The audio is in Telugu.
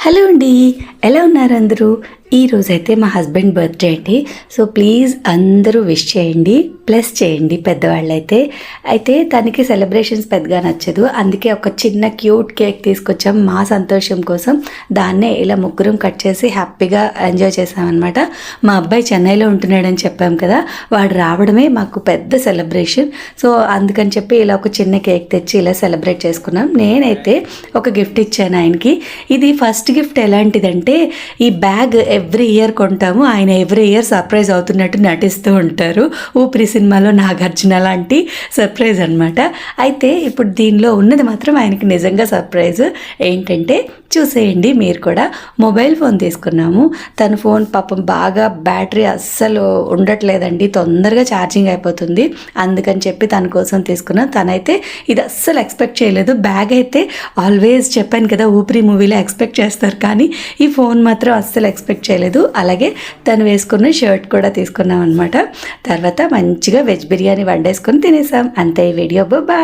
హలో అండి, ఎలా ఉన్నారు అందరూ? ఈరోజైతే మా హస్బెండ్ బర్త్డే అండి. సో ప్లీజ్ అందరూ విష్ చేయండి, ప్లస్ చేయండి పెద్దవాళ్ళైతే. అయితే తనకి సెలబ్రేషన్స్ పెద్దగా నచ్చదు, అందుకే ఒక చిన్న క్యూట్ కేక్ తీసుకొచ్చాం మా సంతోషం కోసం. దాన్నే ఇలా ముగ్గురం కట్ చేసి హ్యాపీగా ఎంజాయ్ చేసామన్నమాట. మా అబ్బాయి చెన్నైలో ఉంటున్నాడని చెప్పాం కదా, వాడు రావడమే మాకు పెద్ద సెలబ్రేషన్. సో అందుకని చెప్పి ఇలా ఒక చిన్న కేక్ తెచ్చి ఇలా సెలబ్రేట్ చేసుకున్నాం. నేనైతే ఒక గిఫ్ట్ ఇచ్చాను ఆయనకి. ఇది ఫస్ట్ గిఫ్ట్ ఎలాంటిదంటే, ఈ బ్యాగ్ ఎవ్రీ ఇయర్ కొంటాము, ఆయన ఎవ్రీ ఇయర్ సర్ప్రైజ్ అవుతున్నట్టు నటిస్తూ ఉంటారు. ఊపిరి సినిమాలో నాగార్జున లాంటి సర్ప్రైజ్ అనమాట. అయితే ఇప్పుడు దీనిలో ఉన్నది మాత్రం ఆయనకి నిజంగా సర్ప్రైజ్. ఏంటంటే చూసేయండి మీరు కూడా. మొబైల్ ఫోన్ తీసుకున్నాము. తన ఫోన్ పాపం బాగా బ్యాటరీ అస్సలు ఉండట్లేదండి, తొందరగా ఛార్జింగ్ అయిపోతుంది. అందుకని చెప్పి తన కోసం తీసుకున్నాం. తనైతే ఇది అస్సలు ఎక్స్పెక్ట్ చేయలేదు. బ్యాగ్ అయితే ఆల్వేస్ చెప్పాను కదా, ఊపిరి మూవీలో ఎక్స్పెక్ట్ చేస్తారు, కానీ ఈ ఫోన్ మాత్రం అస్సలు ఎక్స్పెక్ట్ చేయలేదు. అలాగే తను వేసుకున్న షర్ట్ కూడా తీసుకున్నాం అనమాట. తర్వాత మంచిగా వెజ్ బిర్యానీ వండేసుకొని తినేసాం. అంతే ఈ వీడియో. బాయ్.